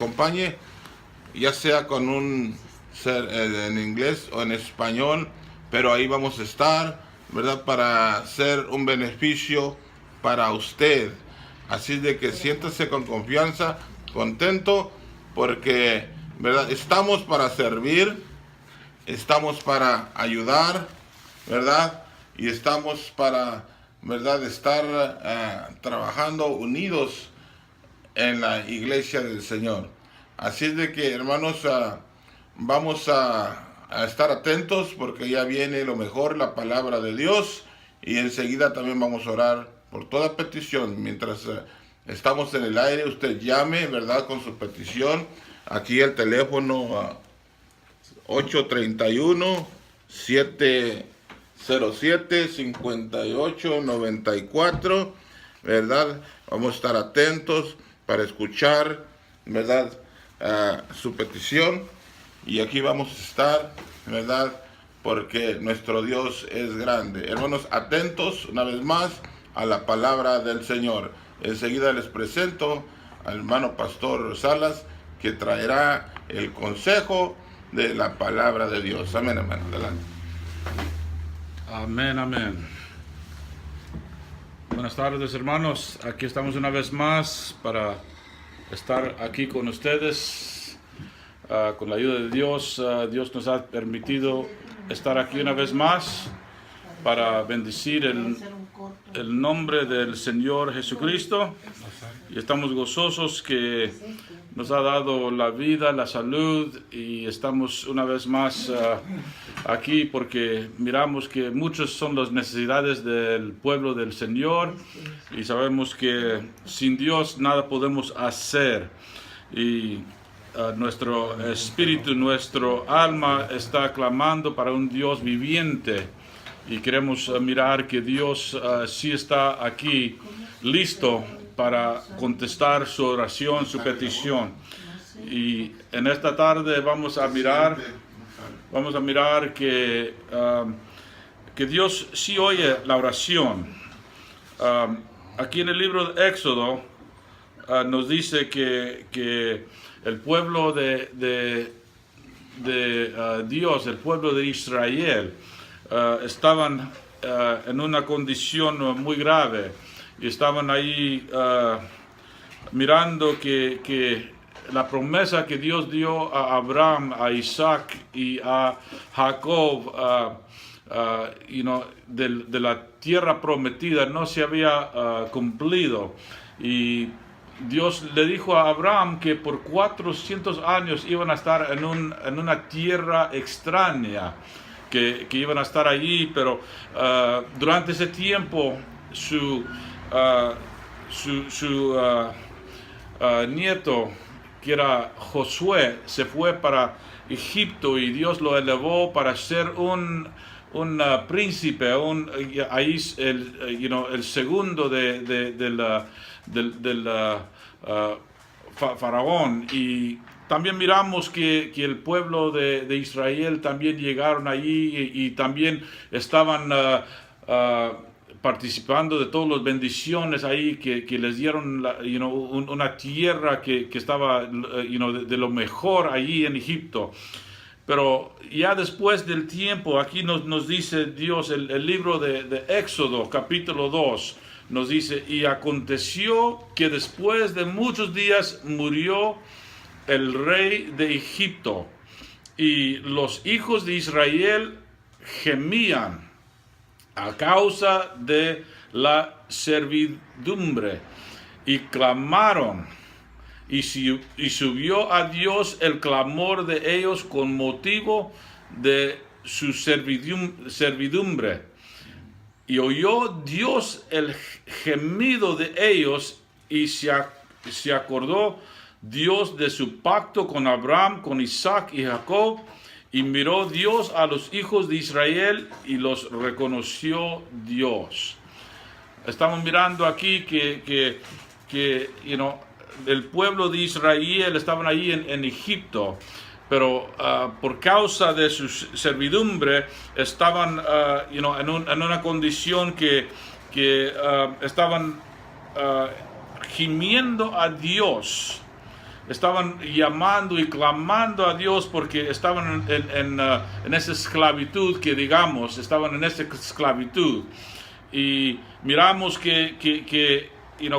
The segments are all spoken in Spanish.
acompañe, ya sea con un en inglés o en español, pero ahí vamos a estar, ¿verdad? Para ser un beneficio para usted. Así de que siéntase con confianza, contento, porque, ¿verdad? Estamos para servir, estamos para ayudar, ¿verdad? Y estamos para, ¿verdad?, estar trabajando unidos en la iglesia del Señor. Así es de que, hermanos, vamos a estar atentos porque ya viene lo mejor, la palabra de Dios, y enseguida también vamos a orar por toda petición. Mientras estamos en el aire, usted llame, ¿verdad?, con su petición. Aquí el teléfono 831-707-5894, ¿verdad? Vamos a estar atentos para escuchar, ¿verdad?, su petición. Y aquí vamos a estar, ¿verdad?, porque nuestro Dios es grande. Hermanos, atentos una vez más a la palabra del Señor. Enseguida les presento al hermano Pastor Salas, que traerá el consejo de la palabra de Dios. Amén, amén. Adelante. Amén, amén. Buenas tardes, hermanos. Aquí estamos una vez más para estar aquí con ustedes. Con la ayuda de Dios, Dios nos ha permitido estar aquí una vez más para bendecir el nombre del Señor Jesucristo. Y estamos gozosos que nos ha dado la vida, la salud, y estamos una vez más aquí porque miramos que muchas son las necesidades del pueblo del Señor y sabemos que sin Dios nada podemos hacer. Y nuestro espíritu, nuestro alma está clamando para un Dios viviente, y queremos mirar que Dios sí está aquí listo para contestar su oración, su petición. Y en esta tarde vamos a mirar que Dios sí oye la oración. Aquí en el libro de Éxodo nos dice que el pueblo de Dios, el pueblo de Israel, estaban en una condición muy grave, y estaban ahí mirando que la promesa que Dios dio a Abraham, a Isaac y a Jacob, de la tierra prometida no se había cumplido. Y Dios le dijo a Abraham que por 400 años iban a estar en una tierra extraña, que iban a estar allí, pero durante ese tiempo su nieto, que era Josué, se fue para Egipto, y Dios lo elevó para ser un príncipe, ahí el segundo del faraón. Y también miramos que el pueblo de Israel también llegaron allí y también estaban participando de todas las bendiciones ahí que les dieron una tierra que estaba de lo mejor allí en Egipto. Pero ya después del tiempo, aquí nos dice Dios, el libro de Éxodo, capítulo 2, nos dice: y aconteció que después de muchos días murió el rey de Egipto, y los hijos de Israel gemían a causa de la servidumbre, y clamaron, y subió a Dios el clamor de ellos con motivo de su servidumbre. Y oyó Dios el gemido de ellos, y se acordó Dios de su pacto con Abraham, con Isaac y Jacob, y miró Dios a los hijos de Israel y los reconoció Dios. Estamos mirando aquí que el pueblo de Israel estaban ahí en Egipto, pero por causa de su servidumbre estaban en una condición que estaban gimiendo a Dios estaban llamando y clamando a Dios porque estaban en esa esclavitud que digamos, estaban en esa esclavitud. Y miramos que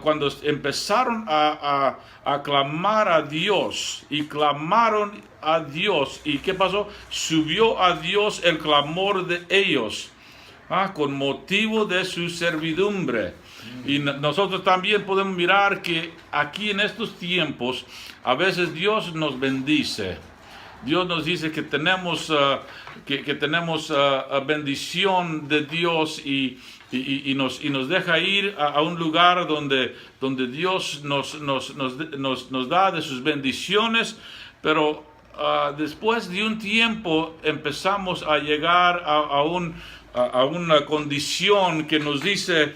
cuando empezaron a clamar a Dios y clamaron a Dios, ¿y qué pasó? Subió a Dios el clamor de ellos, con motivo de su servidumbre. Y nosotros también podemos mirar que aquí en estos tiempos a veces Dios nos bendice. Dios nos dice que tenemos bendición de Dios y nos deja ir a un lugar donde Dios nos da de sus bendiciones, pero después de un tiempo empezamos a llegar a una condición que nos dice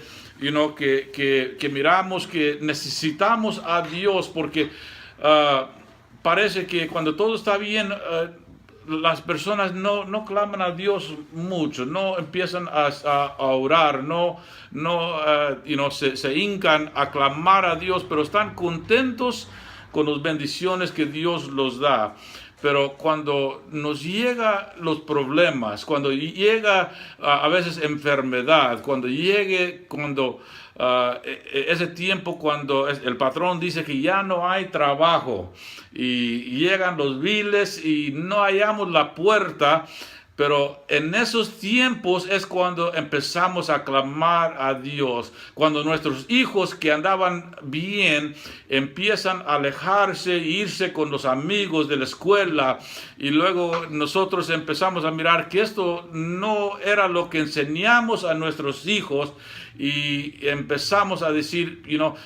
que miramos que necesitamos a Dios porque parece que cuando todo está bien, las personas no claman a Dios mucho, no empiezan a orar, se hincan a clamar a Dios, pero están contentos con las bendiciones que Dios los da. Pero cuando nos llegan los problemas, cuando llega a veces enfermedad, ese tiempo cuando el patrón dice que ya no hay trabajo y llegan los biles y no hallamos la puerta, pero en esos tiempos es cuando empezamos a clamar a Dios, cuando nuestros hijos que andaban bien empiezan a alejarse e irse con los amigos de la escuela, y luego nosotros empezamos a mirar que esto no era lo que enseñamos a nuestros hijos, y empezamos a decir,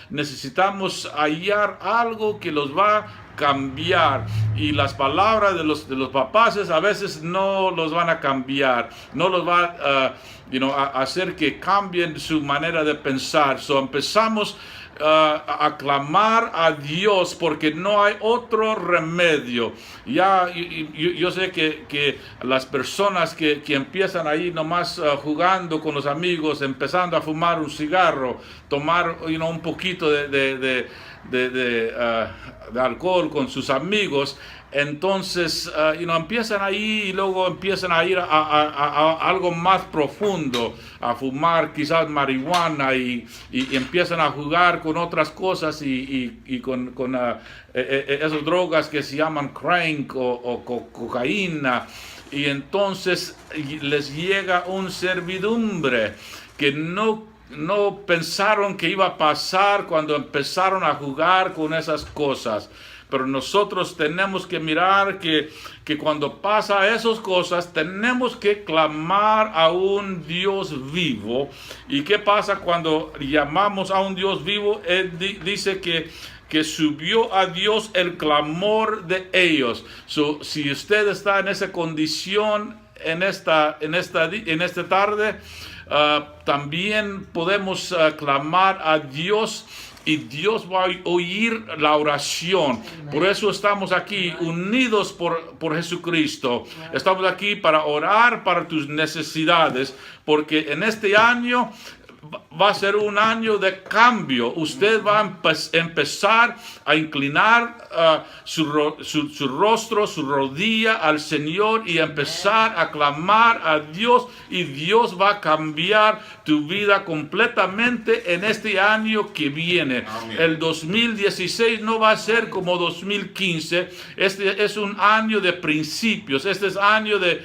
necesitamos hallar algo que los va a cambiar, y las palabras de los papás a veces no los van a cambiar, no los va a hacer que cambien su manera de pensar. Empezamos a clamar a Dios porque no hay otro remedio. Yo sé que las personas que empiezan ahí nomás jugando con los amigos, empezando a fumar un cigarro, tomar un poquito de alcohol con sus amigos, entonces empiezan ahí y luego empiezan a ir a algo más profundo, a fumar quizás marihuana y empiezan a jugar con otras cosas y con esas drogas que se llaman crank o cocaína, y entonces les llega una servidumbre que no pensaron que iba a pasar cuando empezaron a jugar con esas cosas. Pero nosotros tenemos que mirar que cuando pasa esas cosas, tenemos que clamar a un Dios vivo. ¿Y qué pasa cuando llamamos a un Dios vivo? Él dice que subió a Dios el clamor de ellos. Si usted está en esa condición en esta tarde, también podemos clamar a Dios y Dios va a oír la oración. Por eso estamos aquí unidos por Jesucristo. Estamos aquí para orar para tus necesidades, porque en este año va a ser un año de cambio. Usted va a empezar a inclinar su rostro, su rodilla al Señor y empezar a clamar a Dios, y Dios va a cambiar tu vida completamente en este año que viene. Amén. El 2016 no va a ser como 2015. Este es un año de principios. Este es año de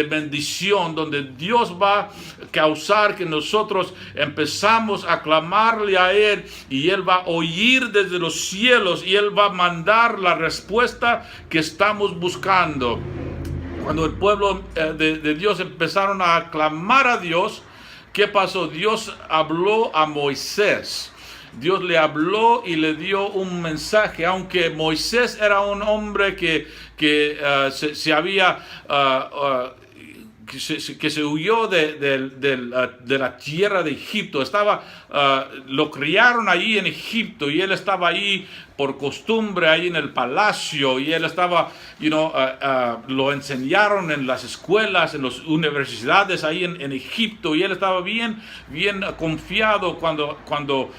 bendición, donde Dios va a causar que nosotros empezamos a clamarle a Él, y Él va a oír desde los cielos, y Él va a mandar la respuesta que estamos buscando. Cuando el pueblo de Dios empezaron a clamar a Dios, ¿qué pasó? Dios habló a Moisés. Dios le habló y le dio un mensaje, aunque Moisés era un hombre que se había... que se huyó de la tierra de Egipto. Lo criaron ahí en Egipto, y él estaba ahí por costumbre, ahí en el palacio, y él estaba, lo enseñaron en las escuelas, en las universidades ahí en Egipto, y él estaba bien confiado cuando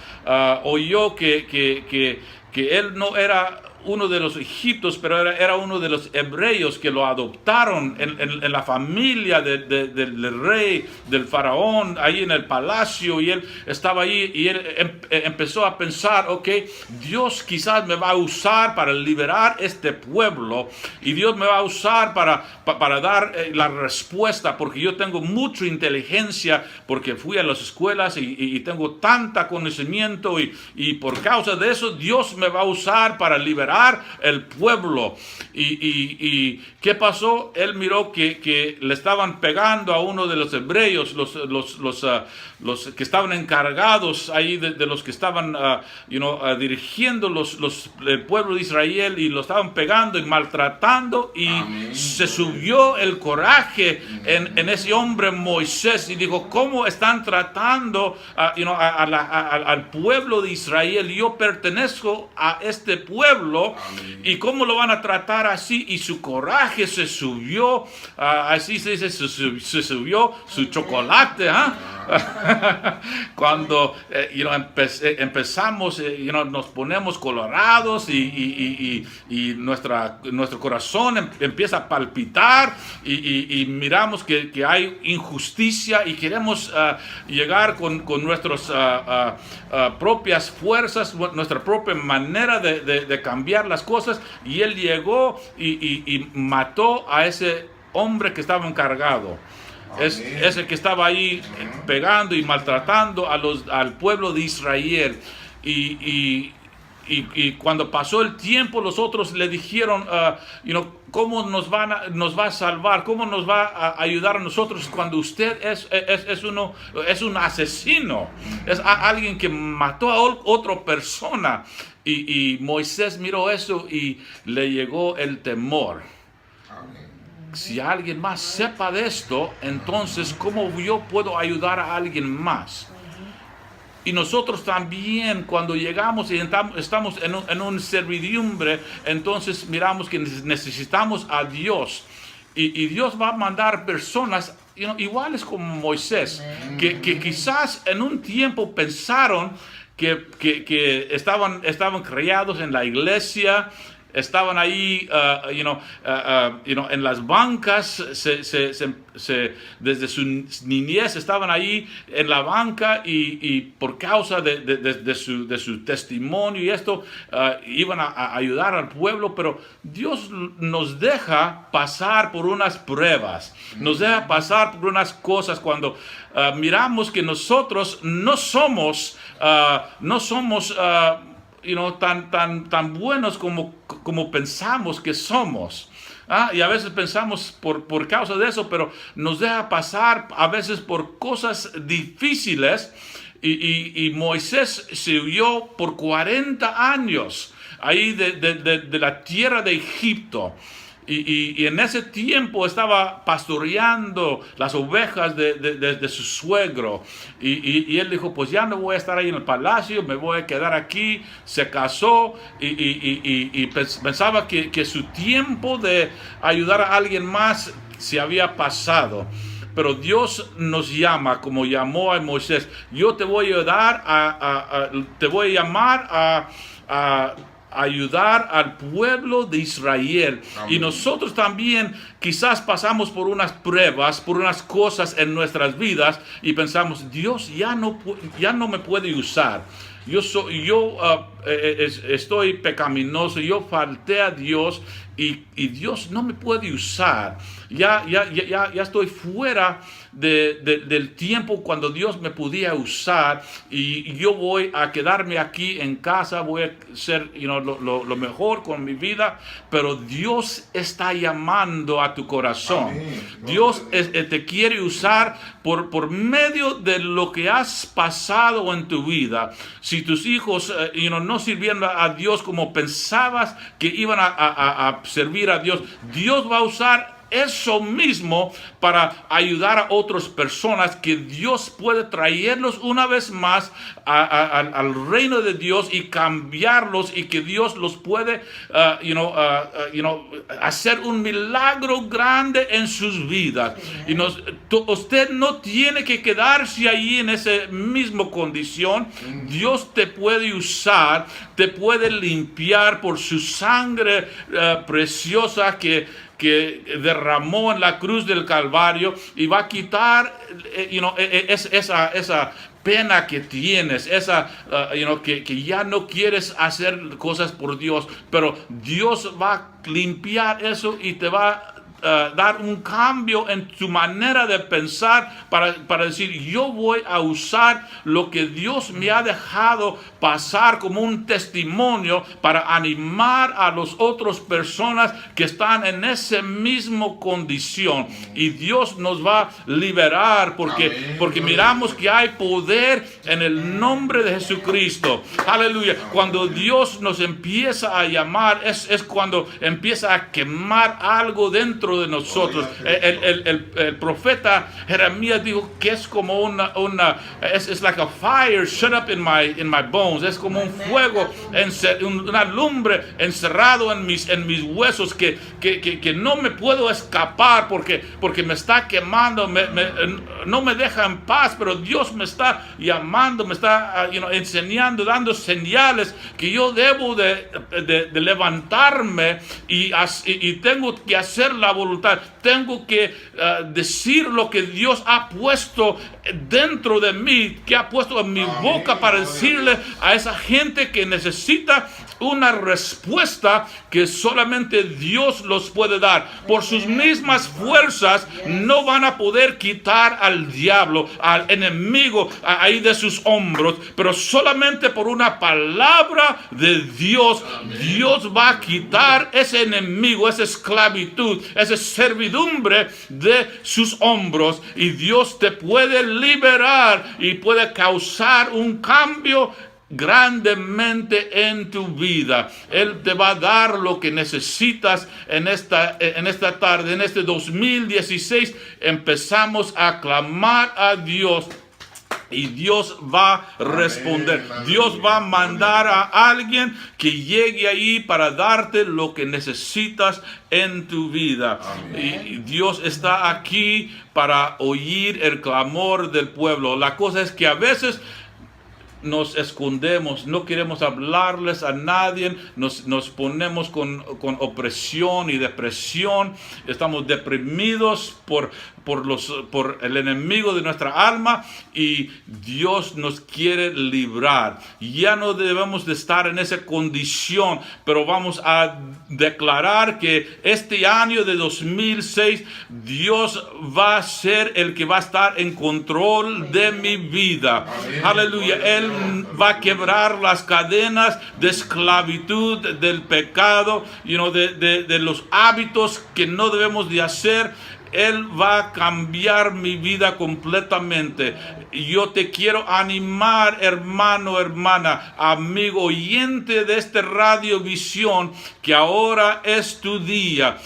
oyó que él no era uno de los egipcios, pero era uno de los hebreos que lo adoptaron en la familia del rey, del faraón, ahí en el palacio, y él estaba ahí y él empezó a pensar, ok, Dios quizás me va a usar para liberar este pueblo, y Dios me va a usar para dar la respuesta, porque yo tengo mucha inteligencia, porque fui a las escuelas y tengo tanta conocimiento, y por causa de eso Dios me va a usar para liberar el pueblo. Y ¿qué pasó? Él miró que le estaban pegando a uno de los hebreos, los que estaban encargados ahí de los que estaban dirigiendo el pueblo de Israel, y lo estaban pegando y maltratando, y Amén. se subió el coraje en ese hombre Moisés, y dijo, ¿cómo están tratando al pueblo de Israel? Yo pertenezco a este pueblo. Amén. ¿Y cómo lo van a tratar así? Y su coraje se subió, así se dice, se subió su chocolate, cuando empezamos, nos ponemos colorados, y nuestro corazón empieza a palpitar, y miramos que hay injusticia, y queremos llegar con nuestras propias fuerzas, nuestra propia manera de cambiar las cosas. Y él llegó y mató a ese hombre que estaba encargado. Ese que estaba ahí pegando y maltratando al pueblo de Israel. Y cuando pasó el tiempo, los otros le dijeron, ¿cómo nos va a salvar? ¿Cómo nos va a ayudar a nosotros cuando usted es un asesino? Es alguien que mató a otra persona. Y Moisés miró eso y le llegó el temor. Si alguien más sepa de esto, entonces ¿cómo yo puedo ayudar a alguien más? Y nosotros también, cuando llegamos y estamos en una servidumbre, entonces miramos que necesitamos a Dios. Y Dios va a mandar personas iguales como Moisés, que quizás en un tiempo pensaron que estaban criados en la iglesia, estaban ahí, en las bancas, desde su niñez estaban ahí en la banca, y por causa de su testimonio y esto, iban a ayudar al pueblo. Pero Dios nos deja pasar por unas pruebas, nos deja pasar por unas cosas cuando miramos que nosotros no somos tan buenos como pensamos que somos. Y a veces pensamos por causa de eso, pero nos deja pasar a veces por cosas difíciles. Y Moisés se huyó por 40 años ahí de la tierra de Egipto. Y en ese tiempo estaba pastoreando las ovejas de su suegro. Y él dijo, pues ya no voy a estar ahí en el palacio, me voy a quedar aquí. Se casó y pensaba que su tiempo de ayudar a alguien más se había pasado. Pero Dios nos llama, como llamó a Moisés. Yo te voy a ayudar te voy a llamar a ayudar al pueblo de Israel. Amén. Y nosotros también quizás pasamos por unas pruebas, por unas cosas en nuestras vidas, y pensamos, Dios ya no me puede usar. Yo estoy pecaminoso, yo falté a Dios, y Dios no me puede usar. Ya estoy fuera del tiempo cuando Dios me podía usar, y yo voy a quedarme aquí en casa, voy a hacer lo mejor con mi vida. Pero Dios está llamando a tu corazón. Amén. Dios te quiere usar por medio de lo que has pasado en tu vida. Si tus hijos no sirvieron a Dios como pensabas que iban a servir a Dios, Dios va a usar eso mismo para ayudar a otras personas, que Dios puede traerlos una vez más al reino de Dios y cambiarlos, y que Dios los puede hacer un milagro grande en sus vidas. Y usted no tiene que quedarse ahí en esa misma condición. Dios te puede usar, te puede limpiar por su sangre preciosa que derramó en la cruz del Calvario, y va a quitar esa pena que tienes, que ya no quieres hacer cosas por Dios, pero Dios va a limpiar eso y te va a dar un cambio en tu manera de pensar para decir: yo voy a usar lo que Dios me ha dejado pasar como un testimonio para animar a las otras personas que están en esa misma condición, y Dios nos va a liberar porque miramos que hay poder en el nombre de Jesucristo. Aleluya. Cuando Dios nos empieza a llamar, es cuando empieza a quemar algo dentro de nosotros. El profeta Jeremías dijo que es como es like a fire shut up in my bones. Es como un fuego, una lumbre encerrado en mis huesos que no me puedo escapar porque me está quemando, no me deja en paz, pero Dios me está llamando, me está enseñando, dando señales que yo debo de levantarme y tengo que hacer la voluntad. Tengo que decir lo que Dios ha puesto dentro de mí, que ha puesto en mi boca, para decirle a esa gente que necesita una respuesta que solamente Dios los puede dar. Por sus mismas fuerzas no van a poder quitar al diablo, al enemigo ahí de sus hombros, pero solamente por una palabra de Dios, Dios va a quitar ese enemigo, esa esclavitud, esa servidumbre de sus hombros, y Dios te puede liberar y puede causar un cambio grandemente en tu vida. Él te va a dar lo que necesitas en esta tarde, en este 2016. Empezamos a clamar a Dios y Dios va a responder. Amén. Dios va a mandar a alguien que llegue ahí para darte lo que necesitas en tu vida. Y Dios está aquí para oír el clamor del pueblo. La cosa es que a veces nos escondemos, no queremos hablarles a nadie, nos ponemos con opresión y depresión, estamos deprimidos por el enemigo de nuestra alma, y Dios nos quiere librar. Ya no debemos de estar en esa condición, pero vamos a declarar que este año de 2006 Dios va a ser el que va a estar en control de mi vida. Aleluya. Él va a quebrar las cadenas de esclavitud, del pecado, de los hábitos que no debemos de hacer. Él va a cambiar mi vida completamente. Yo te quiero animar, hermano, hermana, amigo, oyente de este Radio Visión, que ahora es tu día.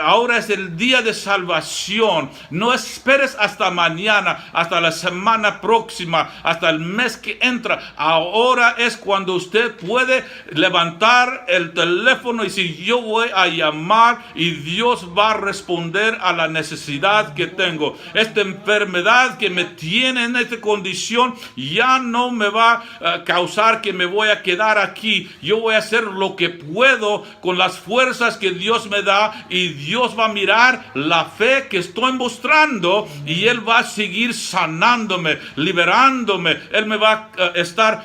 Ahora es el día de salvación. No esperes hasta mañana, hasta la semana próxima, hasta el mes que entra. Ahora es cuando usted puede levantar el teléfono y decir: yo voy a llamar, y Dios va a responder a la necesidad que tengo. Esta enfermedad que me tiene en esta condición ya no me va a causar que me voy a quedar aquí. Yo voy a hacer lo que puedo con las fuerzas que Dios me da, y Dios va a mirar la fe que estoy mostrando, y Él va a seguir sanándome, liberándome. Él me va a estar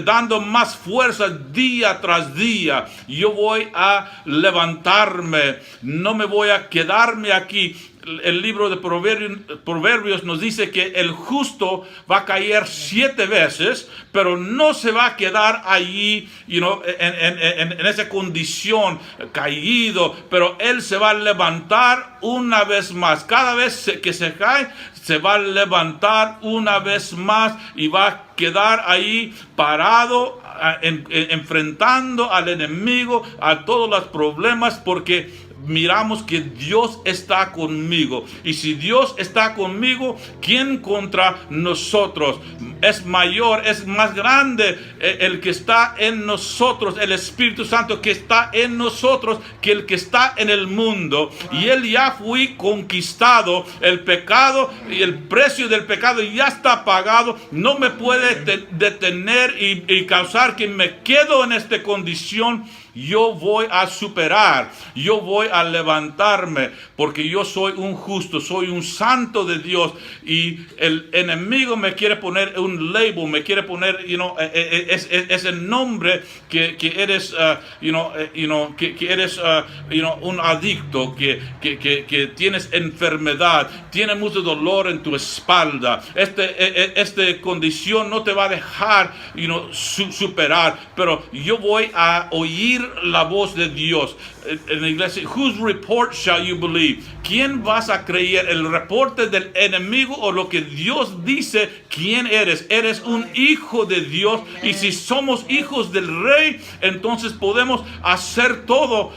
dando más fuerza día tras día. Yo voy a levantarme, no me voy a quedarme aquí. El libro de Proverbios nos dice que el justo va a caer 7 veces, pero no se va a quedar allí, en esa condición caído, pero él se va a levantar una vez más. Cada vez que se cae, se va a levantar una vez más y va a quedar ahí parado enfrentando al enemigo, a todos los problemas, porque miramos que Dios está conmigo. Y si Dios está conmigo, ¿quién contra nosotros? Es mayor, es más grande el que está en nosotros, el Espíritu Santo que está en nosotros, que el que está en el mundo. Y Él ya fue conquistado. El pecado y el precio del pecado ya está pagado. No me puede detener y causar que me quedo en esta condición. Yo voy a superar, yo voy a levantarme, porque yo soy un justo, soy un santo de Dios, y el enemigo me quiere poner un label, me quiere poner, ese nombre que eres, que eres, un adicto, que tienes enfermedad, tienes mucho dolor en tu espalda. Esta condición no te va a dejar, superar, pero yo voy a oír la voz de Dios. En la iglesia, whose report shall you believe? ¿Quién vas a creer? ¿El reporte del enemigo o lo que Dios dice? ¿Quién eres? Eres un hijo de Dios, y si somos hijos del Rey, entonces podemos hacer todo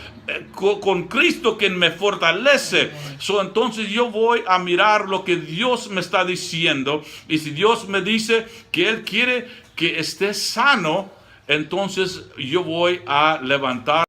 con Cristo quien me fortalece. Entonces yo voy a mirar lo que Dios me está diciendo, y si Dios me dice que Él quiere que esté sano, entonces yo voy a levantar